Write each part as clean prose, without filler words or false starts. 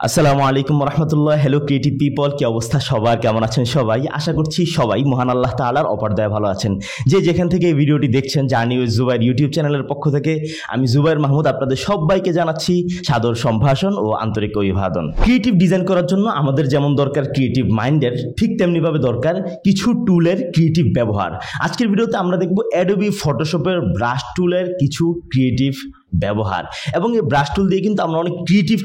আসসালামু আলাইকুম রহমতুল্লাহ। Hello creative people, কি অবস্থা সবার? কেমন আছেন সবাই? আশা করছি সবাই মহান আল্লাহ তাআলার অপার দয়ায় ভালো আছেন। যে যেখান থেকে এই ভিডিওটি দেখছেন, জার্নি উইথ জুবাইর ইউটিউব চ্যানেলের পক্ষ থেকে আমি জুবাইর মাহমুদ আপনাদের সবাইকে জানাচ্ছি সাদর সম্ভাষণ ও আন্তরিক অভিবাদন। ক্রিয়েটিভ ডিজাইন করার জন্য আমাদের যেমন দরকার ক্রিয়েটিভ মাইন্ডের, ঠিক তেমনিভাবে দরকার কিছু টুলের ক্রিয়েটিভ ব্যবহার। আজকের ভিডিওতে আমরা দেখব অ্যাডোবি ফটোশপের ব্রাশ টুলের কিছু ক্রিয়েটিভ ব্যবহার, এবং এই ব্রাশ টুল দিয়ে কিন্তু আমরা অনেক ক্রিয়েটিভ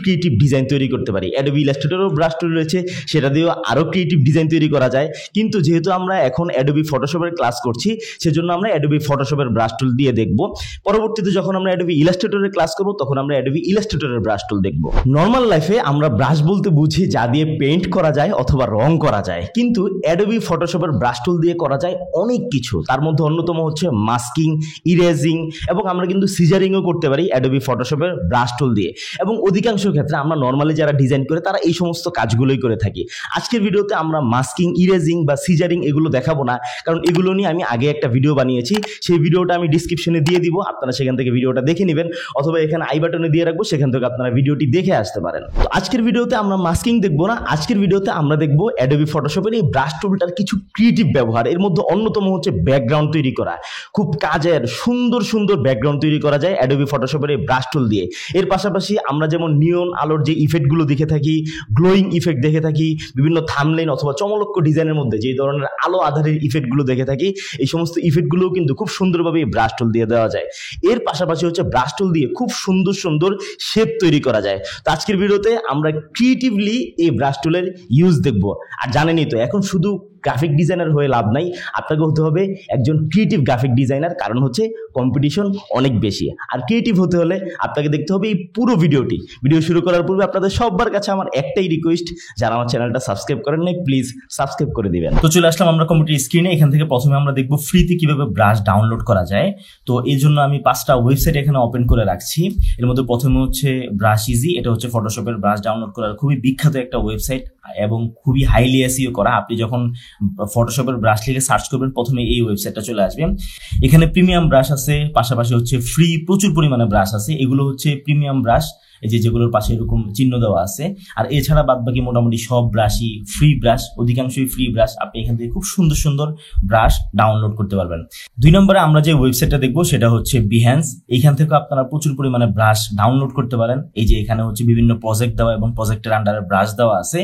ডিজাইন তৈরি করতে পারি। অ্যাডোবি ইলাস্ট্রেটরও ব্রাশ টুল রয়েছে, সেটা দিয়েও আরও ক্রিয়েটিভ ডিজাইন তৈরি করা যায়। কিন্তু যেহেতু আমরা এখন অ্যাডোবি ফটোশপের ক্লাস করছি, সেজন্য আমরা অ্যাডোবি ফটোশপের ব্রাশ টুল দিয়ে দেখব। পরবর্তীতে যখন আমরা অ্যাডোবি ইলাস্ট্রেটরের ক্লাস করব, তখন আমরা অ্যাডোবি ইলাস্ট্রেটরের ব্রাশ টুল দেখব। নর্মাল লাইফে আমরা ব্রাশ বলতে বুঝি যা দিয়ে পেইন্ট করা যায় অথবা রং করা যায়, কিন্তু অ্যাডোবি ফটোশপের ব্রাশ টুল দিয়ে করা যায় অনেক কিছু। তার মধ্যে অন্যতম হচ্ছে মাস্কিং, ইরেজিং, এবং আমরা কিন্তু সিজারিংও করতে পারি অ্যাডোবি ফটোশপের ব্রাশ টুল দিয়ে। এবং অধিকাংশ ক্ষেত্রে আমরা নর্মালি যারা ডিজাইন করে তারা এই সমস্ত কাজগুলোই করে থাকি। আজকের ভিডিওতে আমরা মাস্কিং, ইরেজিং বা সিজারিং এগুলো দেখাবো না, কারণ এগুলো নিয়ে আমি আগে একটা ভিডিও বানিয়েছি। সেই ভিডিওটা আমি ডিসক্রিপশনে দিয়ে দিব, আপনারা সেখান থেকে ভিডিওটা দেখে নেবেন, অথবা এখানে আই বাটনে দিয়ে রাখবো, সেখান থেকে আপনারা ভিডিওটি দেখে আসতে পারেন। তো আজকের ভিডিওতে আমরা মাস্কিং দেখবো না, আজকের ভিডিওতে আমরা দেখবো অ্যাডোবি ফটোশপের এই ব্রাশ টুলটার কিছু ক্রিয়েটিভ ব্যবহার। এর মধ্যে অন্যতম হচ্ছে ব্যাকগ্রাউন্ড তৈরি করা। খুব কাজের সুন্দর সুন্দর ব্যাকগ্রাউন্ড তৈরি করা যায় অ্যাডোবি ফটোশপের এই ব্রাশ টুল দিয়ে। এর পাশাপাশি আমরা যেমন নিয়ন আলোর যে ইফেক্টগুলো দেখে থাকি, গ্লোয়িং ইফেক্ট দেখে থাকি, বিভিন্ন থাম্বনেইল অথবা চমলক্ষ ডিজাইনের মধ্যে যে ধরনের আলো আধারের ইফেক্টগুলো দেখে থাকি, এই সমস্ত ইফেক্টগুলোও কিন্তু খুব সুন্দরভাবে এই ব্রাশ টুল দিয়ে দেওয়া যায়। এর পাশাপাশি হচ্ছে ব্রাশ টুল দিয়ে খুব সুন্দর সুন্দর শেপ তৈরি করা যায়। তো আজকের ভিডিওতে আমরা ক্রিয়েটিভলি এই ব্রাশ টুলের ইউজ দেখব। আর জানেনই তো, এখন শুধু গ্রাফিক ডিজাইনার হয়ে লাভ নাই, আপনাকে হতে হবে একজন ক্রিয়েটিভ গ্রাফিক ডিজাইনার। কারণ হচ্ছে কম্পিটিশন অনেক বেশি, আর ক্রিয়েটিভ হতে হলে আপনাকে দেখতে হবে এই পুরো ভিডিওটি। ভিডিও শুরু করার পূর্বে আপনাদের সবার কাছে আমার একটাই রিকোয়েস্ট, যারা আমার চ্যানেলটা সাবস্ক্রাইব করেন নাই, প্লিজ সাবস্ক্রাইব করে দিবেন। তো চলে আসলাম আমরা কম্পিউটার স্ক্রিনে। এখান থেকে প্রথমে আমরা দেখবো ফ্রিতে কিভাবে ব্রাশ ডাউনলোড করা যায়। তো এই জন্য আমি 5টা ওয়েবসাইট এখানে ওপেন করে রাখছি। এর মধ্যে প্রথমে হচ্ছে ব্রাশ ইজি, এটা হচ্ছে ফটোশপের ব্রাশ ডাউনলোড করার খুবই বিখ্যাত একটা ওয়েবসাইট এবং খুবই হাইলি এসইও করা। আপনি যখন ফটোশপের ব্রাশ লিখে সার্চ করবেন, প্রথমে এই ওয়েবসাইটটা চলে আসবে। এখানে প্রিমিয়াম ব্রাশ আছে, পাশাপাশি হচ্ছে ফ্রি প্রচুর পরিমাণে ব্রাশ আছে। এগুলো হচ্ছে প্রিমিয়াম ব্রাশ, এই যেগুলোর পাশে এরকম চিহ্ন দেওয়া আছে। আর এছাড়া বাদ বাকি মোটামুটি সব ব্রাশই ফ্রি ব্রাশ, অধিকাংশই ফ্রি ব্রাশ। আপনি এখান থেকে খুব সুন্দর সুন্দর ব্রাশ ডাউনলোড করতে পারবেন। 2 নম্বরে আমরা যে ওয়েবসাইটটা দেখবো সেটা হচ্ছে বিহ্যান্স। এখান থেকে আপনারা প্রচুর পরিমাণে ব্রাশ ডাউনলোড করতে পারেন। এই যে এখানে হচ্ছে বিভিন্ন প্রজেক্ট দেওয়া এবং প্রজেক্টের আন্ডারে ব্রাশ দেওয়া আছে।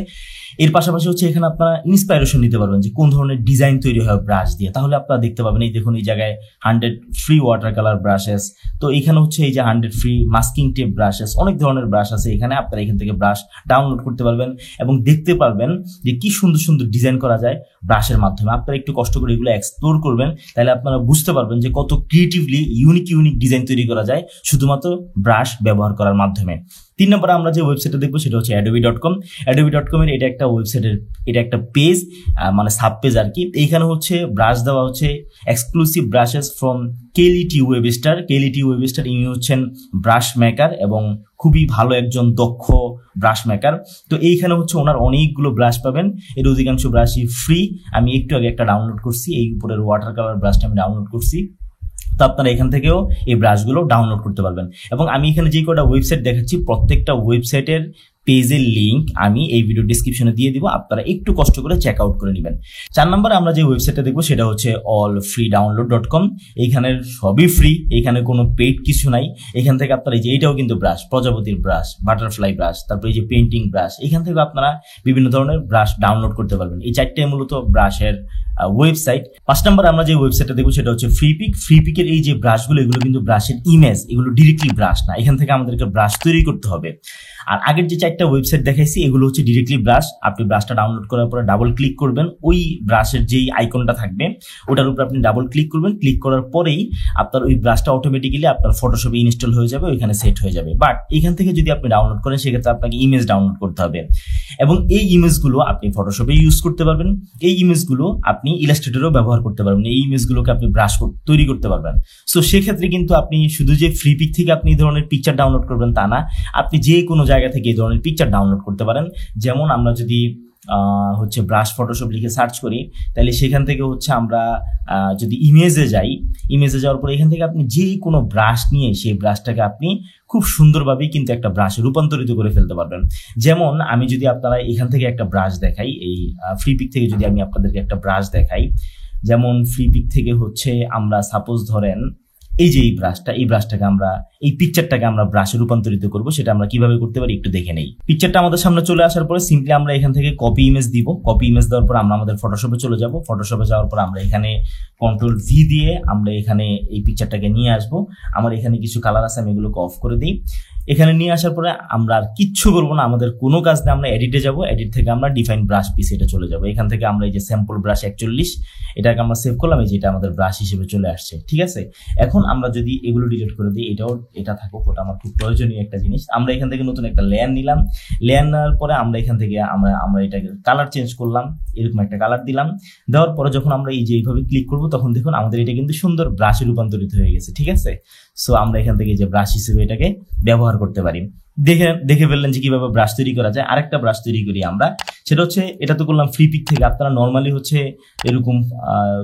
এর পাশাপাশি হচ্ছে এখানে আপনারা ইন্সপাইরেশন নিতে পারবেন যে কোন ধরনের ডিজাইন তৈরি হয় ব্রাশ দিয়ে। তাহলে আপনারা দেখতে পাবেন, এই দেখুন এই জায়গায় 100 ফ্রি ওয়াটার কালার ব্রাশেস। তো এখানে হচ্ছে এই যে 100 ফ্রি মাস্কিং টেপ ব্রাশেস, অনেক ধরনের ব্রাশ আছে এখানে। আপনারা এখান থেকে ব্রাশ ডাউনলোড করতে পারবেন এবং দেখতে পারবেন যে কি সুন্দর সুন্দর ডিজাইন করা যায় ব্রাশের মাধ্যমে। আপনারা একটু কষ্ট করে এগুলো এক্সপ্লোর করবেন, তাহলে আপনারা বুঝতে পারবেন যে কত ক্রিয়েটিভলি ইউনিক ডিজাইন তৈরি করা যায় শুধুমাত্র ব্রাশ ব্যবহার করার মাধ্যমে। 3 নম্বরে আমরা যে ওয়েবসাইটটা দেখবো সেটা হচ্ছে adobe.com। adobe.com এর এটা একটা ওয়েবসাইটের, এটা একটা পেজ, মানে সাব পেজ আর কি। এইখানে হচ্ছে ব্রাশ দেওয়া হচ্ছে এক্সক্লুসিভ ব্রাশেস ফ্রম কেলিটি ওয়েবস্টার। কেলিটি ওয়েবস্টার ইনি হচ্ছেন ব্রাশ মেকার এবং খুবই ভালো একজন দক্ষ ব্রাশ মেকার। তো এইখানে হচ্ছে ওনার অনেকগুলো ব্রাশ পাবেন, এর অধিকাংশ ব্রাশই ফ্রি। আমি একটু আগে একটা ডাউনলোড করছি, এই উপরের ওয়াটার কালার ব্রাশটা আমি ডাউনলোড করছি। তো আপনারা এখান থেকেও এই ব্রাশগুলো ডাউনলোড করতে পারবেন। এবং আমি এখানে যে কটা ওয়েবসাইট দেখাচ্ছি, প্রত্যেকটা ওয়েবসাইটের পেজের লিঙ্ক আমি এই ভিডিও ডিসক্রিপশনে দিয়ে দিব, আপনারা একটু কষ্ট করে চেক আউট করে নেবেন। 4 নম্বরে আমরা যে ওয়েবসাইটটা দেখবো সেটা হচ্ছে allfreedownload.com। এইখানের সবই ফ্রি, এইখানে কোনো পেইড কিছু নাই। এখান থেকে আপনারা এই যে এইটাও কিন্তু ব্রাশ, প্রজাপতির ব্রাশ, বাটারফ্লাই ব্রাশ, তারপরে এই যে পেইন্টিং ব্রাশ, এখান থেকে আপনারা বিভিন্ন ধরনের ব্রাশ ডাউনলোড করতে পারবেন। এই 4টাই মূলত ব্রাশের ওয়েবসাইট। 5 নম্বরে আমরা যে ওয়েবসাইটটা দেখবো সেটা হচ্ছে ফ্রিপিক। ফ্রিপিকের এই যে ব্রাশগুলো, এগুলো কিন্তু ব্রাশের ইমেজ, এগুলো ডিরেক্টলি ব্রাশ না। এখান থেকে আমাদেরকে ব্রাশ তৈরি করতে হবে। আর আগের যে 4টা ওয়েবসাইট দেখাইছি এগুলো হচ্ছে ডিরেক্টলি ব্রাশ। আপনি ব্রাশটা ডাউনলোড করার পরে ডাবল ক্লিক করবেন, ওই ব্রাশের যেই আইকনটা থাকবে ওটার উপর আপনি ডাবল ক্লিক করবেন। ক্লিক করার পরেই আপনার ওই ব্রাশটা অটোমেটিক্যালি আপনার ফটোশপে ইনস্টল হয়ে যাবে, ওইখানে সেট হয়ে যাবে। বাট এখান থেকে যদি আপনি ডাউনলোড করেন, সেক্ষেত্রে আপনাকে ইমেজ ডাউনলোড করতে হবে এবং এই ইমেজগুলো আপনি ফটোশপে ইউজ করতে পারবেন। এই ইমেজগুলো আপনি ইলাস্ট্রেটরও ব্যবহার করতে পারবেন। এই ইমেজগুলোকে আপনি ব্রাশ তৈরি করতে পারবেন। সো সেক্ষেত্রে কিন্তু আপনি শুধু যে ফ্রিপিক থেকে আপনি এই ধরনের পিকচার ডাউনলোড করবেন তা না, আপনি যে কোনো জায়গা থেকে এই ধরনের পিকচার ডাউনলোড করতে পারেন। যেমন আমরা যদি হচ্ছে ব্রাশ ফটোশপ লিখে সার্চ করি, তাহলে সেখান থেকে হচ্ছে আমরা যদি ইমেজে যাই, ইমেজে যাওয়ার পরে এখান থেকে আপনি যে কোনো ব্রাশ নিয়ে সেই ব্রাশটাকে আপনি খুব সুন্দরভাবেই কিন্তু একটা ব্রাশে রূপান্তরিত করে ফেলতে পারবেন। যেমন আমি যদি আপনারা এখান থেকে একটা ব্রাশ দেখাই, এই ফ্রি পিক থেকে যদি আমি আপনাদেরকে একটা ব্রাশ দেখাই, যেমন ফ্রি পিক থেকে হচ্ছে আমরা সাপোজ ধরেন এই যে এই ব্রাশটাকে আমরা এই পিকচারটাকে আমরা ব্রাশে রূপান্তরিত করব, সেটা আমরা কিভাবে করতে পারি একটু দেখে নেই। পিকচারটা আমাদের সামনে চলে আসার পরে সিম্পলি আমরা এখান থেকে কপি ইমেজ দিব। কপি ইমেজ দেওয়ার পর আমরা আমাদের ফটোশপে চলে যাব। ফটোশপে যাওয়ার পর আমরা এখানে কন্ট্রোল ভি দিয়ে আমরা এখানে এই পিকচারটাকে নিয়ে আসব। আমার এখানে কিছু কালার আছে, আমি এগুলোকে অফ করে দিই। এখানে নিয়ে আসার পরে আমরা আর কিচ্ছু করবো না, আমাদের কোনো কাজ নেই, আমরা এডিটে যাব। এডিট থেকে আমরা ডিফাইন ব্রাশ পিস এটা চলে যাব। এখান থেকে আমরা এই যে স্যাম্পল ব্রাশ 41 এটাকে আমরা সেভ করলাম, এই যে এটা আমাদের ব্রাশ হিসেবে চলে আসছে। ঠিক আছে, এখন আমরা যদি এগুলো ডিলিট করে দিই, এটা থাকুক, ওটা আমার খুব প্রয়োজনীয় একটা জিনিস। আমরা এখান থেকে নতুন একটা লেয়ার নিলাম। লেয়ার নেওয়ার পরে আমরা এখান থেকে আমরা এটাকে কালার চেঞ্জ করলাম, এরকম একটা কালার দিলাম। দেওয়ার পরে যখন আমরা এই যে এইভাবে ক্লিক করবো, তখন দেখুন আমাদের এটা কিন্তু সুন্দর ব্রাশে রূপান্তরিত হয়ে গেছে। ঠিক আছে, সো আমরা এখান থেকে যে ব্রাশ হিসেবে এটাকে ব্যবহার করতে পারি। দেখে ফেললেন যে কিভাবে ব্রাশ তৈরি করা যায়। আরেকটা ব্রাশ তৈরি করি আমরা, সেটা হচ্ছে এটা তো করলাম ফ্রি পিক থেকে। আপনারা নর্মালি হচ্ছে এরকম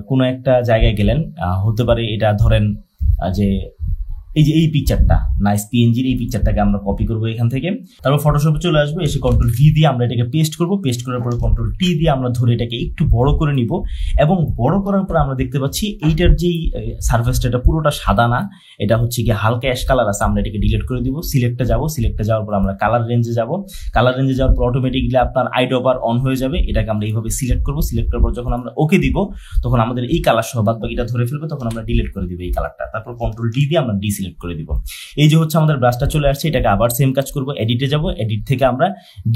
কোনো একটা জায়গায় গেলেন, হতে পারে এটা ধরেন যে এই যে এই পিকচারটা নাইস পিএনজির এই পিকচারটাকে আমরা কপি করবো এখান থেকে। তারপর ফটোশপে চলে আসবো, এসে কন্ট্রোল ভি দিয়ে আমরা এটাকে পেস্ট করবো। পেস্ট করার পরে কন্ট্রোল টি দিয়ে আমরা ধরে এটাকে একটু বড় করে নিব, এবং বড় করার পর আমরা দেখতে পাচ্ছি এইটার যেই সারফেসটা এটা পুরোটা সাদা না, এটা হচ্ছে কি হালকা অ্যাশ কালার আছে। আমরা এটাকে ডিলিট করে দিব। সিলেক্টে যাব, সিলেক্টে যাওয়ার পর আমরা কালার রেঞ্জে যাব। কালার রেঞ্জে যাওয়ার পর অটোমেটিকলি আপনার আইড্রপার অন হয়ে যাবে। এটাকে আমরা এইভাবে সিলেক্ট করবো। সিলেক্ট করার পর যখন আমরা ওকে দিব, তখন আমাদের এই কালার সহ বাদ বাকিটা ধরে ফেলবে, তখন আমরা ডিলিট করে দিব এই কালারটা। তারপর কন্ট্রোল ডি দিয়ে আমরা ডিসিলেক্ট করে দিব। এই যে হচ্ছে আমাদের ব্রাশটা চলে আসছে। এটাকে আবার সেম কাজ করব, এডিটে যাব। এডিট থেকে আমরা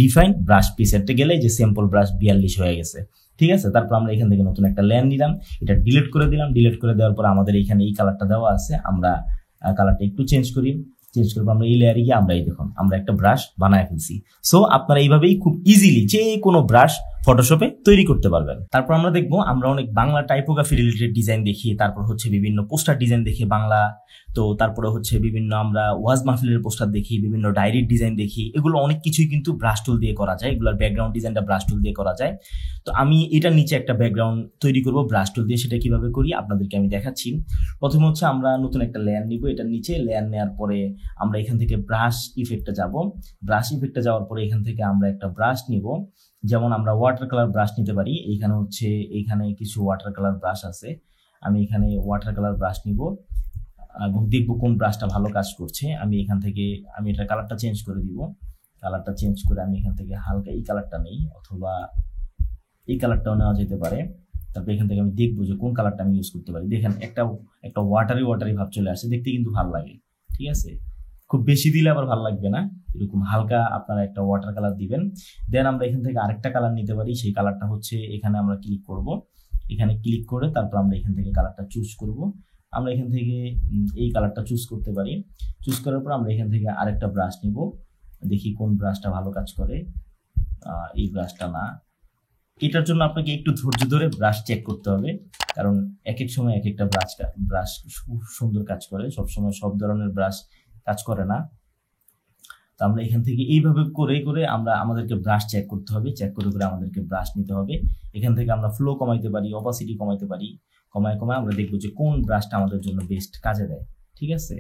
ডিফাইন ব্রাশ পিসেরতে গেলে যে স্যাম্পল ব্রাশ 42 হয়ে গেছে। ঠিক আছে, তারপর আমরা এখান থেকে নতুন একটা লেয়ার নিলাম, এটা ডিলিট করে দিলাম। ডিলিট করে দেওয়ার পর আমাদের এখানে এই কালারটা দেওয়া আছে, আমরা কালারটা একটু চেঞ্জ করি। চেঞ্জ করবো আমরা এই লেয়ারে গিয়ে, আমরা এই দেখুন আমরা একটা ব্রাশ বানায় ফেলছি। সো আপনারা এইভাবেই খুব ইজিলি যে কোনো ব্রাশ ফটোশপে তৈরি করতে পারবেন। তারপর আমরা দেখবো, আমরা অনেক বাংলা টাইপোগ্রাফি রিলেটেড ডিজাইন দেখি, তারপর হচ্ছে বিভিন্ন পোস্টার ডিজাইন দেখি বাংলা, তো তারপরে হচ্ছে বিভিন্ন আমরা ওয়াজ মাহফিলের পোস্টার দেখি, বিভিন্ন ডায়েরির ডিজাইন দেখি। এগুলো অনেক কিছুই কিন্তু ব্রাশ টুল দিয়ে করা যায়, এগুলোর ব্যাকগ্রাউন্ড ডিজাইনটা ব্রাশ টুল দিয়ে করা যায়। তো আমি এটার নিচে একটা ব্যাকগ্রাউন্ড তৈরি করব ব্রাশ টুল দিয়ে, সেটা কিভাবে করি আপনাদেরকে আমি দেখাচ্ছি। প্রথমে হচ্ছে আমরা নতুন একটা লেয়ার নিব, এটার নিচে লেয়ার নেওয়ার পরে আমরা এখান থেকে ব্রাশ ইফেক্টে যাব। ব্রাশ ইফেক্টে যাওয়ার পরে এখান থেকে আমরা একটা ব্রাশ নিব, যেমন আমরা ওয়াটার কালার ব্রাশ নিতে পারি। এইখানে কিছু ওয়াটার কালার ব্রাশ আছে, আমি এখানে ওয়াটার কালার ব্রাশ নিব এবং দেখবো কোন ব্রাশটা ভালো কাজ করছে। আমি এটা কালারটা চেঞ্জ করে দিব। কালারটা চেঞ্জ করে আমি এখান থেকে হালকা এই কালারটা নেই, অথবা এই কালারটাও নেওয়া যেতে পারে। তারপর এখান থেকে আমি দেখবো যে কোন কালারটা আমি ইউজ করতে পারি। দেখেন একটা ওয়াটারি ভাব চলে আসে, দেখতে কিন্তু ভালো লাগে। ঠিক আছে, খুব বেশি দিলে আবার ভালো লাগবে না, এরকম হালকা আপনারা একটা ওয়াটার কালার দিবেন। দেন আমরা এখান থেকে আরেকটা কালার নিতে পারি, সেই কালারটা হচ্ছে এখানে আমরা ক্লিক করব। এখানে ক্লিক করে তারপর আমরা এখান থেকে কালারটা চুজ করব। আমরা এখান থেকে এই কালারটা চুজ করতে পারি। চুজ করার পর আমরা এখান থেকে আরেকটা ব্রাশ নিব, দেখি কোন ব্রাশটা ভালো কাজ করে। এই ব্রাশটা না, এটার জন্য আপনাকে একটু ধৈর্য ধরে ব্রাশ চেক করতে হবে, কারণ এক এক সময় এক একটা ব্রাশ খুব সুন্দর কাজ করে, সবসময় সব ধরনের ব্রাশ কাজ করে না। তো আমরা এখান থেকে এইভাবে করে আমাদেরকে ব্রাশ চেক করতে হবে। চেক করে আমাদেরকে ব্রাশ নিতে হবে। এখান থেকে আমরা ফ্লো কমাইতে পারি, অপাসিটি কমাইতে পারি। কমায় আমরা দেখবো যে কোন ব্রাশটা আমাদের জন্য বেস্ট কাজে দেয়। ঠিক আছে,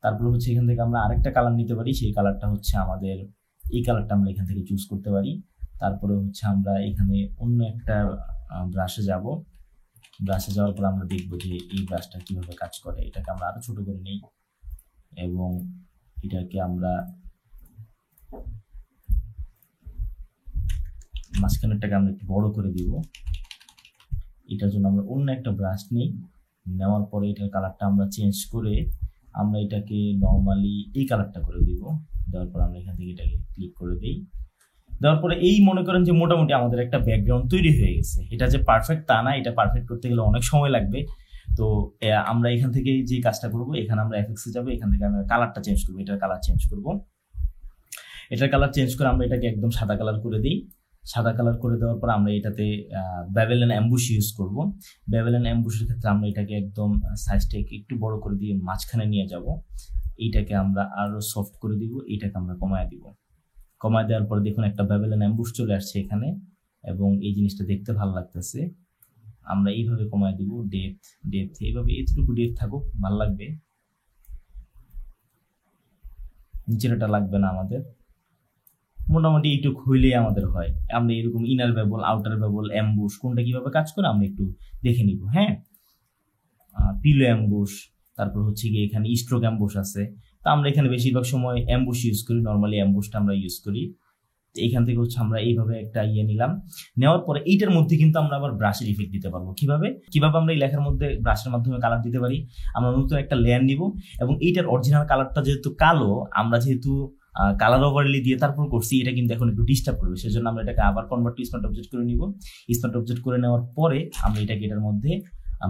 তারপরে হচ্ছে এখান থেকে আমরা আরেকটা কালার নিতে পারি, সেই কালারটা হচ্ছে আমাদের এই কালারটা আমরা এখান থেকে চুজ করতে পারি। তারপরে হচ্ছে আমরা এখানে অন্য একটা ব্রাশে যাব। ব্রাশে যাওয়ার পর আমরা দেখবো যে এই ব্রাশটা কিভাবে কাজ করে। এটাকে আমরা আরো ছোট করে নিই এবং এটাকে আমরা মাঝখানেরটাকে আমরা একটু বড় করে দিব। এটার জন্য আমরা অন্য একটা ব্রাশ নিই, নেওয়ার পরে এটার কালারটা আমরা চেঞ্জ করে আমরা এটাকে নর্মালি এই কালারটা করে দিব। দেওয়ার পর আমরা এখান থেকে এটাকে ক্লিক করে দিই। দেওয়ার পরে এই মনে করেন যে মোটামুটি আমাদের একটা ব্যাকগ্রাউন্ড তৈরি হয়ে গেছে। এটা যে পারফেক্ট তা না, এটা পারফেক্ট করতে গেলে অনেক সময় লাগবে। তো আমরা এখান থেকে যে কাজটা করবো, এখানে আমরা এফেক্টসে যাবো, এখান থেকে আমরা কালারটা চেঞ্জ করবো, এটার কালার চেঞ্জ করবো। এটার কালার চেঞ্জ করে আমরা এটাকে একদম সাদা কালার করে দিই। সাদা কালার করে দেওয়ার পর আমরা এটাতে ব্যাভেলিন অ্যাম্বুশ ইউজ করব। ব্যাভেলিন অ্যাম্বুশের ক্ষেত্রে আমরা এটাকে একদম সাইজটাকে একটু বড় করে দিয়ে মাঝখানে নিয়ে যাব। এইটাকে আমরা আরো সফট করে দিব, এইটাকে আমরা কমায় দিব। কমায় দেওয়ার পরে দেখুন একটা ব্যাভেলিন অ্যাম্বুশ চলে আসছে এখানে। এবং এই জিনিসটা দেখতে ভালো লাগতেছে। আমরা এইভাবে কমায় দিব, ডেপথ এইভাবে এতটুকু ডেপথ থাকুক, ভালো লাগবে। নিচেরটা লাগবে না আমাদের, মোটামুটি এইটুকু হইলেই আমাদের হয়। আমরা এরকম inner Bible, outer Bible, ambush কোনটা কিভাবে কাজ করে আমরা একটু দেখে নিব। হ্যাঁ, পিলো অ্যাম্বুশ, তারপর হচ্ছে গিয়ে এখানে স্ট্রোক অ্যাম্বুশ আছে। তো আমরা এখানে বেশিরভাগ সময় অ্যাম্বুশ ইউজ করি, নর্মালি অ্যাম্বুশটা আমরা ইউজ করি। এইখান থেকে হচ্ছে আমরা এইভাবে একটা নিলাম। নেওয়ার পরে এইটার মধ্যে কিন্তু আমরা আবার ব্রাশের ইফেক্ট দিতে পারবো। কিভাবে আমরা এই লেখার মধ্যে ব্রাশের মাধ্যমে কালার দিতে পারি। আমরা নতুন একটা লেয়ার নিব এবং এইটার অরিজিনাল কালারটা যেহেতু কালো, আমরা যেহেতু কালার ওভারলি দিয়ে তারপর করছি, এটা কিন্তু এখন একটু ডিস্টার্ব করবে। সেজন্য আমরা এটাকে আবার কনভার্ট টু স্মার্ট অবজেক্ট করে নিব। স্মার্ট অবজেক্ট করে নেওয়ার পরে আমরা এটাকে এটার মধ্যে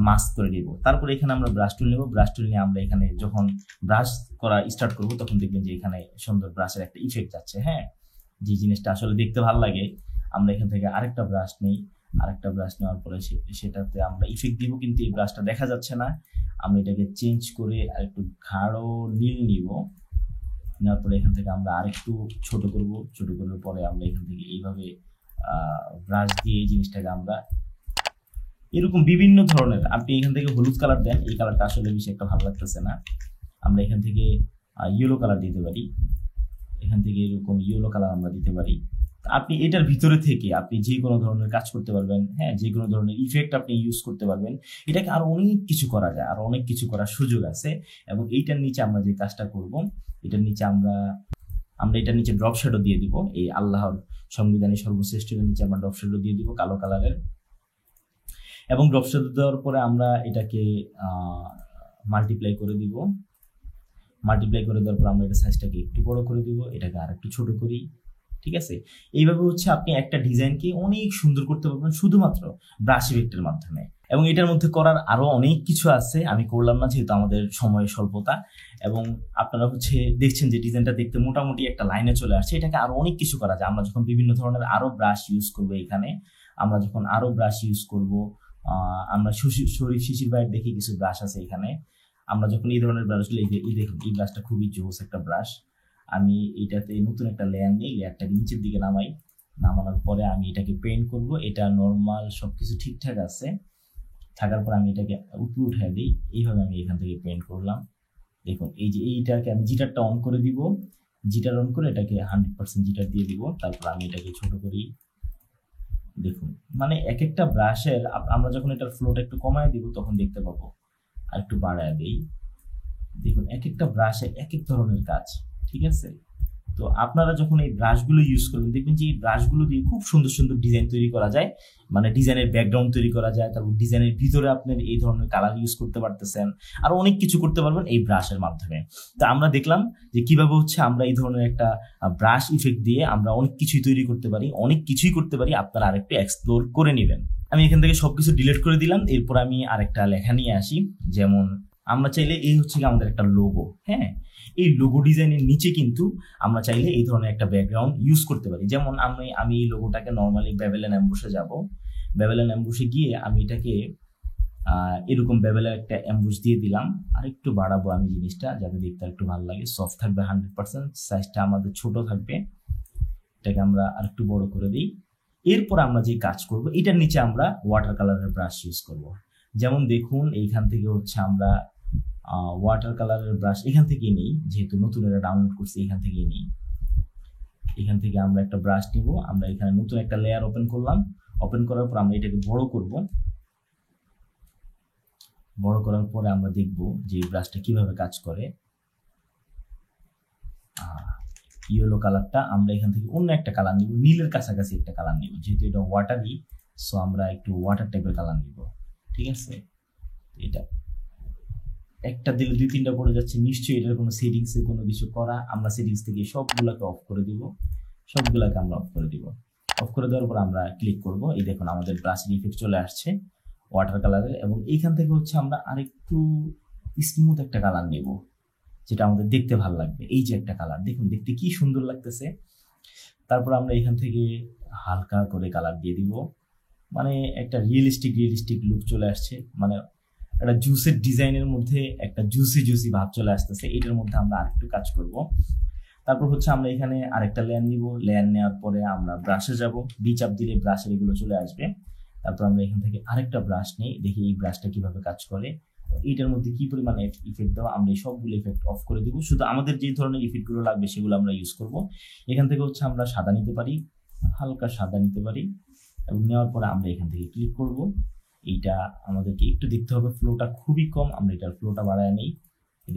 মাস্ক করে নিব। তারপরে এখানে আমরা ব্রাশ টুল নেব। ব্রাশ টুল নিয়ে আমরা এখানে যখন ব্রাশ করা স্টার্ট করব তখন দেখবেন যে এখানে সুন্দর ব্রাশের একটা ইফেক্ট যাচ্ছে। হ্যাঁ, যে জিনিসটা আসলে দেখতে ভালো লাগে। আমরা এখান থেকে আরেকটা ব্রাশ নেই, আরেকটা ব্রাশ নেওয়ার পরে সেটাতে আমরা ইফেক্ট দিব, কিন্তু এই ব্রাশটা দেখা যাচ্ছে না। আমরা এটাকে চেঞ্জ করে আরেকটু গাঢ় নীল নিব। নেওয়ার পরে এখান থেকে আমরা আরেকটু ছোট করব। ছোট করার পরে আমরা এখান থেকে এইভাবে ব্রাশ দিয়ে এই জিনিসটাকে আমরা এরকম বিভিন্ন ধরনের, আপনি এখান থেকে হলুদ কালার দেন, এই কালারটা আসলে বেশি একটা ভালো লাগতেছে না। আমরা এখান থেকে ইয়েলো কালার দিতে পারি, এখান থেকে এরকম ইয়েলো কালার আমরা দিতে পারি। আপনি এটার ভিতরে থেকে আপনি যে কোনো ধরনের কাজ করতে পারবেন। হ্যাঁ, যে কোনো ধরনের ইফেক্ট আপনি ইউজ করতে পারবেন। এটাকে আরো অনেক কিছু করা যায়, আরো অনেক কিছু করার সুযোগ আছে। এবং এইটার নিচে আমরা যে কাজটা করব, এটার নিচে আমরা এটার নিচে ড্রপ শ্যাডো দিয়ে দিব। এই আল্লাহর সংবিধানের সর্বশ্রেষ্ঠ এর নিচে আমরা ড্রপ শ্যাডো দিয়ে দিব কালো কালারের। এবং ড্রপ শ্যাডো দেওয়ার পরে আমরা এটাকে মাল্টিপ্লাই করে দিব। মাল্টিপ্লাই করে দেওয়ার পর আমরা এটা সাইজটাকে একটু বড় করে দিব, এটাকে আর একটু ছোট করি। ঠিক আছে, এইভাবে হচ্ছে আপনি একটা ডিজাইনকে অনেক সুন্দর করতে পারবেন শুধুমাত্র ব্রাশ ইফেক্টের মাধ্যমে। এবং এটার মধ্যে করার আরো অনেক কিছু আছে, আমি করলাম না যেহেতু আমাদের সময়ের স্বল্পতা। এবং আপনারা হচ্ছে দেখছেন যে ডিজাইনটা দেখতে মোটামুটি একটা লাইনে চলে আসছে। এটাকে আরো অনেক কিছু করা যায়। আমরা যখন বিভিন্ন ধরনের আরো ব্রাশ ইউজ করবো এখানে, আমরা যখন আরো ব্রাশ ইউজ করব, আমরা শরীর শিশির বাইরে দেখি কিছু ব্রাশ আছে এখানে। আমরা যখন এই ধরনের ব্রাশগুলো, এই দেখুন এই ব্রাশটা খুবই জোস একটা ব্রাশ। আমি এটাতে নতুন একটা লেয়ার নিই, লেয়ারটাকে নিচের দিকে নামাই। নামানোর পরে আমি এটাকে পেইন্ট করব। এটা নর্মাল সবকিছু ঠিকঠাক আছে, থাকার পর আমি এটাকে উপরে উঠে দিই। এইভাবে আমি এখান থেকে পেইন্ট করলাম। দেখুন এই যে এইটাকে আমি জিটারটা অন করে দিব। জিটার অন করে এটাকে 100% জিটার দিয়ে দিব। তারপর আমি এটাকে ছোট করি। দেখুন মানে এক একটা ব্রাশের আমরা যখন এটার ফ্লোটা একটু কমায় দিব তখন দেখতে পাবো। আর একটু বাড়ায় দেই। দেখুন এক একটা ব্রাশে এক এক ধরনের কাজ। ঠিক আছে, তো আপনারা যখন এই ব্রাশগুলো ইউজ করবেন দেখবেন যে এই ব্রাশগুলো দিয়ে খুব সুন্দর সুন্দর ডিজাইন তৈরি করা যায়। মানে ডিজাইনের ব্যাকগ্রাউন্ড তৈরি করা যায়, তারপর ডিজাইনের ভিতরে আপনার এই ধরনের কালার ইউজ করতে পারতেছেন, আর অনেক কিছু করতে পারবেন এই ব্রাশের মাধ্যমে। তো আমরা দেখলাম যে কিভাবে হচ্ছে আমরা এই ধরনের একটা ব্রাশ ইফেক্ট দিয়ে আমরা অনেক কিছুই তৈরি করতে পারি, অনেক কিছুই করতে পারি। আপনারা আরেকটু এক্সপ্লোর করে নেবেন। আমি এখান থেকে সবকিছু ডিলিট করে দিলাম। এরপর আমি আরেকটা লেখা নিয়ে আসি। যেমন আমরা চাইলে এই হচ্ছে আমাদের একটা লোগো। হ্যাঁ, এই লোগো ডিজাইনের নিচে কিন্তু আমরা চাইলে এই ধরনের একটা ব্যাকগ্রাউন্ড ইউজ করতে পারি। যেমন আমি এই লোগোটাকে নর্মালি বেবেলেন অ্যাম্বুশে যাব। বেবেলেন অ্যাম্বুশে গিয়ে আমি এটাকে এরকম বেবেলের একটা অ্যাম্বুশ দিয়ে দিলাম। আর একটু বাড়াবো আমি জিনিসটা যাতে দেখতে একটু ভালো লাগে। সফট থাকবে 100%, সাইজটা আমাদের ছোট থাকবে। এটাকে আমরা আর একটু বড় করে দিই। এরপর আমরা যে কাজ করব, এটার নিচে আমরা ওয়াটার কালারের ব্রাশ ইউজ করব। যেমন দেখুন এইখান থেকে হচ্ছে আমরা ওয়াটার কালারের ব্রাশ এখান থেকেই নিই, যেহেতু নতুন এটা ডাউনলোড করছি এখান থেকেই নিই। এখান থেকে আমরা একটা ব্রাশ নিব। আমরা এখানে নতুন একটা লেয়ার ওপেন করলাম। ওপেন করার পর আমরা এটাকে বড় করব। বড় করার পরে আমরা দেখব যে এই ব্রাশটা কিভাবে কাজ করে। ইয়েলো কালারটা আমরা এখান থেকে অন্য একটা কালার নিব, নীলের কাছাকাছি একটা কালার নিব। যেহেতু এটা ওয়াটারি, সো আমরা একটু ওয়াটার টাইপের কালার নিব। ঠিক আছে, এটা একটা দিলে 2-3টা পড়ে যাচ্ছে, নিশ্চয়ই এটার কোনো সেটিংসে কোনো কিছু করা। আমরা সেটিংস থেকে সবগুলোকে অফ করে দিব। সবগুলোকে আমরা অফ করে দিব। অফ করে দেওয়ার পর আমরা ক্লিক করব। এই দেখুন আমাদের ব্রাশের ইফেক্ট চলে আসছে ওয়াটার কালারের। এবং এইখান থেকে হচ্ছে আমরা আরেকটু স্মুথ একটা কালার নেব, যেটা আমাদের দেখতে ভালো লাগবে। এই যে একটা কালার দেখুন, দেখতে কি সুন্দর লাগতেছে। তারপর আমরা এখান থেকে হালকা করে কালার দিয়ে দিব। মানে একটা রিয়েলিস্টিক লুক চলে আসছে। মানে একটা জুসের ডিজাইনের মধ্যে একটা জুসি ভাব চলে আসতেছে। এটার মধ্যে আমরা আরেকটু কাজ করব। তারপর হচ্ছে আমরা এখানে আরেকটা লেয়ার নিব, লেয়ার নেওয়ার পরে আমরা ব্রাশে যাব, বি চাপ দিলে ব্রাশের এগুলো চলে আসবে। তারপর আমরা এখান থেকে আরেকটা ব্রাশ নিই, দেখি এই ব্রাশটা কিভাবে কাজ করে, এইটার মধ্যে কি পরিমাণে ইফেক্ট দেওয়া, আমরা এই সবগুলো ইফেক্ট অফ করে দিব, শুধু আমাদের যে ধরনের ইফেক্টগুলো লাগবে সেগুলো আমরা ইউজ করব। এখান থেকে হচ্ছে আমরা সাদা নিতে পারি, হালকা সাদা নিতে পারি, এবং নেওয়ার পরে আমরা এখান থেকে ক্লিক করব। এইটা আমাদেরকে একটু দেখতে হবে, ফ্লোটা খুবই কম, আমরা এটার ফ্লোটা বাড়ায় নেই।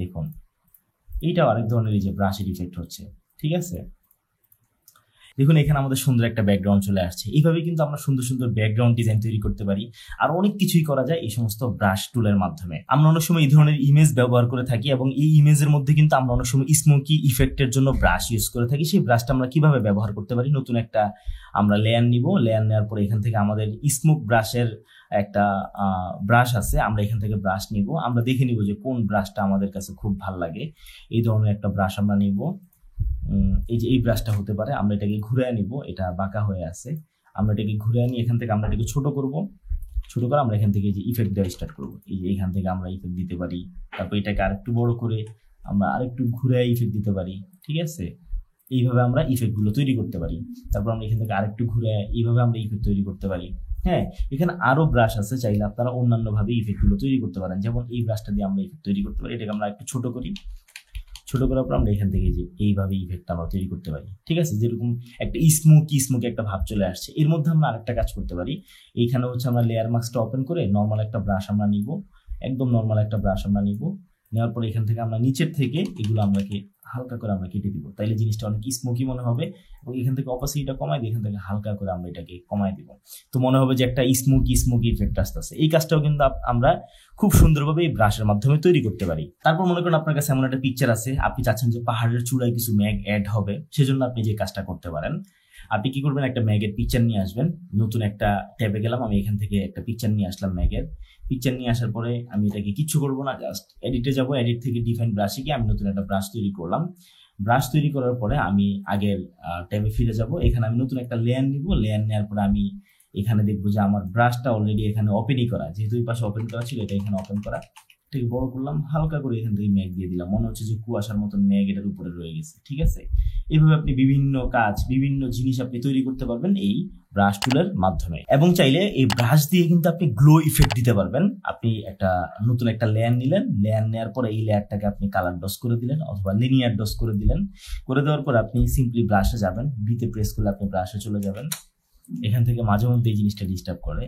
দেখুন এইটাও আরেক ধরনের এই যে ব্রাশের ইফেক্ট হচ্ছে, ঠিক আছে। দেখুন এখানে আমাদের সুন্দর একটা ব্যাকগ্রাউন্ড চলে আসছে। এইভাবে কিন্তু আমরা সুন্দর সুন্দর ব্যাকগ্রাউন্ড ডিজাইন তৈরি করতে পারি, আর অনেক কিছুই করা যায় এই সমস্ত ব্রাশ টুলের মাধ্যমে। আমরা অনেক সময় এই ধরনের ইমেজ ব্যবহার করে থাকি, এবং এই ইমেজের মধ্যে কিন্তু আমরা অনেক সময় স্মোকি ইফেক্টের জন্য ব্রাশ ইউজ করে থাকি। সেই ব্রাশটা আমরা কিভাবে ব্যবহার করতে পারি, নতুন একটা আমরা লেয়ার নিব, লেয়ার নেওয়ার পরে এখান থেকে আমাদের স্মোক ব্রাশের একটা ব্রাশ আছে, আমরা এখান থেকে ব্রাশ নিব, আমরা দেখে নিব যে কোন ব্রাশটা আমাদের কাছে খুব ভালো লাগে। এই ধরনের একটা ব্রাশ আমরা নিব, এই যে এই ব্রাশটা হতে পারে, আমরা এটাকে ঘুরে নিব, এটা বাঁকা হয়ে আছে, আমরা এটাকে ঘুরে আনি, এখান থেকে আমরা এটাকে ছোট করব, ছোট করে আমরা এখান থেকে যে ইফেক্ট দেওয়া স্টার্ট করব। এই যে এখান থেকে আমরা ইফেক্ট দিতে পারি, তারপর এটাকে আরেকটু বড় করে আমরা আরেকটু ঘুরে ইফেক্ট দিতে পারি, ঠিক আছে। এইভাবে আমরা ইফেক্টগুলো তৈরি করতে পারি। তারপর আমরা এখান থেকে আরেকটু ঘুরে এইভাবে আমরা ইফেক্ট তৈরি করতে পারি। হ্যাঁ, এখানে আরো ব্রাশ আছে, চাইলে আপনারা অন্যান্য ভাবে ইফেক্টগুলো তৈরি করতে পারেন। যেমন এই ব্রাশটা দিয়ে আমরা ইফেক্ট তৈরি করতে পারি, এটাকে আমরা একটু ছোট করি, ছোট করার পর আমরা এখান থেকে যে এইভাবে ইফেক্ট আমরা তৈরি করতে পারি, ঠিক আছে। যেরকম একটা স্মোকি একটা ভাব চলে আসছে। এর মধ্যে আমরা আরেকটা কাজ করতে পারি, এইখানে হচ্ছে আমরা লেয়ার মাস্কটা ওপেন করে নর্মাল একটা ব্রাশ আমরা নিব, একদম নর্মাল একটা ব্রাশ আমরা নিব, নেওয়ার পরে এখান থেকে আমরা নিচের থেকে এগুলো আমরাকে হালকা করে আমরা কেটে দিব, তাইলে জিনিসটা অনেক স্মোকি মনে হবে। এবং এখান থেকে অপাসিটিটা কমাই দিই, এখান থেকে হালকা করে আমরা এটাকে কমাই দিব, তো মনে হবে যে একটা স্মোকি ইফেক্ট আসতেছে। এই কাজটাও কিন্তু আমরা খুব সুন্দরভাবে এই ব্রাশের মাধ্যমে তৈরি করতে পারি। তারপর মনে করেন আপনার কাছে এমন একটা পিকচার আছে, আপনি চাচ্ছেন যে পাহাড়ের চূড়ায় কিছু মেঘ অ্যাড হবে, সেজন্য আপনি যে কাজটা করতে পারেন, আপনি কি করবেন, একটা ম্যাগের পিকচার নিয়ে আসবেন, নতুন একটা ট্যাবে গেলাম, আমি এখান থেকে একটা পিকচার নিয়ে আসলাম, ম্যাগের পিকচার নিয়ে আসার পরে আমি এটাকে কিচ্ছু করবো না, জাস্ট এডিটে যাব, এডিট থেকে ডিফাইন ব্রাশে গিয়ে আমি নতুন একটা ব্রাশ তৈরি করলাম। ব্রাশ তৈরি করার পরে আমি আগের ট্যাবে ফিরে যাব, এখানে আমি নতুন একটা লেয়ার নিব, লেয়ার নেওয়ার পরে আমি এখানে দেখবো যে আমার ব্রাশটা অলরেডি এখানে ওপেনই করা, যেহেতু এই পাশে ওপেন করা ছিল, এটা এখানে ওপেন করা, ঠিক বড় করলাম, হালকা করে এখান থেকে মেঘ দিয়ে দিলাম, মনে হচ্ছে যে কুয়াশার মতন মেঘ এটার উপরে রয়ে গেছে, ঠিক আছে। এইভাবে আপনি বিভিন্ন কাজ, বিভিন্ন জিনিস আপনি তৈরি করতে পারবেন এই ব্রাশ টুলের মাধ্যমে। এবং চাইলে এই ব্রাশ দিয়ে কিন্তু আপনি গ্লো ইফেক্ট দিতে পারবেন। আপনি একটা নতুন একটা লেয়ার নিলেন, লেয়ার নেওয়ার পরে এই লেয়ারটাকে আপনি কালার ডস করে দিলেন অথবা লিনিয়ার ডস করে দিলেন, করে দেওয়ার পর আপনি সিম্পলি ব্রাশে যাবেন, বিতে প্রেস করলে আপনি ব্রাশে চলে যাবেন। এখান থেকে মাঝে মধ্যে এই জিনিসটা ডিস্টার্ব করে,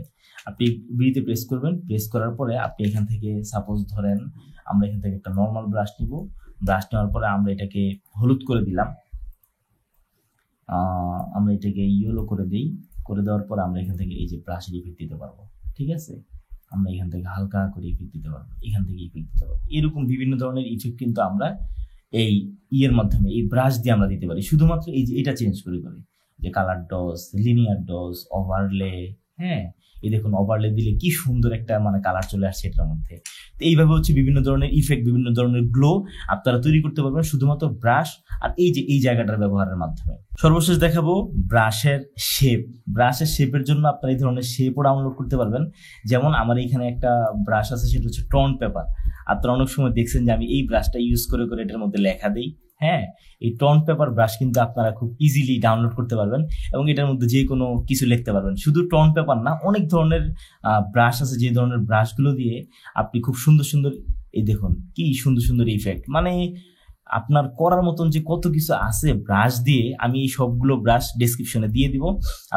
আপনি বিতে প্রেস করবেন, প্রেস করার পরে আপনি এখান থেকে সাপোজ ধরেন আমরা এখান থেকে একটা নর্মাল ব্রাশ নিব, ব্রাশ নেওয়ার পরে আমরা এটাকে হলুদ করে দিলাম, আমরা এটাকে ইয়েলো করে দিই, করে দেওয়ার পর আমরা এখান থেকে এই যে ব্রাশের ইফেক্ট দিতে পারবো, ঠিক আছে। আমরা এখান থেকে হালকা করে ইফেক্ট দিতে পারবো, এখান থেকে ইফেক্ট দিতে পারবো। এরকম বিভিন্ন ধরনের ইফেক্ট কিন্তু আমরা এই ইয়ের মাধ্যমে, এই ব্রাশ দিয়ে আমরা দিতে পারি, শুধুমাত্র এই যে এটা চেঞ্জ করে যে colour dodge, linear dodge, overlay. হ্যাঁ, এই দেখুন ওভারলে দিলে কি সুন্দর একটা মানে কালার চলে আসছে এটার মধ্যে। তো এইভাবে হচ্ছে বিভিন্ন ধরনের ইফেক্ট, বিভিন্ন ধরনের গ্লো আপনারা তৈরি করতে পারবেন শুধুমাত্র ব্রাশ আর এই যে এই জায়গাটার ব্যবহারের মাধ্যমে। সর্বশেষ দেখাবো ব্রাশের শেপ। ব্রাশের শেপের জন্য আপনারা এই ধরনের শেপও ডাউনলোড করতে পারবেন। যেমন আমার এখানে একটা ব্রাশ আছে, সেটা হচ্ছে টন পেপার। আপনারা অনেক সময় দেখছেন যে আমি এই ব্রাশটা ইউজ করে এটার মধ্যে লেখা দিই। হ্যাঁ, এই টন পেপার ব্রাশ কিন্তু আপনারা খুব ইজিলি ডাউনলোড করতে পারবেন এবং এটার মধ্যে যে কোনো কিছু লিখতে পারবেন। শুধু টন পেপার না, অনেক ধরনের ব্রাশ আছে, যে ধরনের ব্রাশগুলো দিয়ে আপনি খুব সুন্দর সুন্দর, এই দেখুন কি সুন্দর সুন্দর ইফেক্ট, মানে আপনার করার মতন যে কত কিছু আছে ব্রাশ দিয়ে। আমি এই সবগুলো ব্রাশ ডেসক্রিপশনে দিয়ে দিব,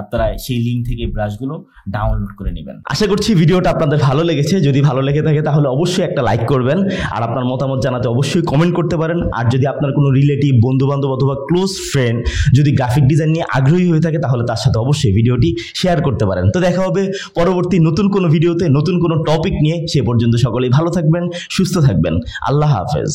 আপনারা সেই লিঙ্ক থেকে ব্রাশগুলো ডাউনলোড করে নেবেন। আশা করছি ভিডিওটা আপনাদের ভালো লেগেছে। যদি ভালো লেগে থাকে তাহলে অবশ্যই একটা লাইক করবেন, আর আপনার মতামত জানাতে অবশ্যই কমেন্ট করতে পারেন। আর যদি আপনার কোনো রিলেটিভ, বন্ধু বান্ধব অথবা ক্লোজ ফ্রেন্ড যদি গ্রাফিক ডিজাইন নিয়ে আগ্রহী হয়ে থাকে তাহলে তার সাথে অবশ্যই ভিডিওটি শেয়ার করতে পারেন। তো দেখা হবে পরবর্তী নতুন কোনো ভিডিওতে, নতুন কোনো টপিক নিয়ে। সে পর্যন্ত সকলেই ভালো থাকবেন, সুস্থ থাকবেন। আল্লাহ হাফেজ।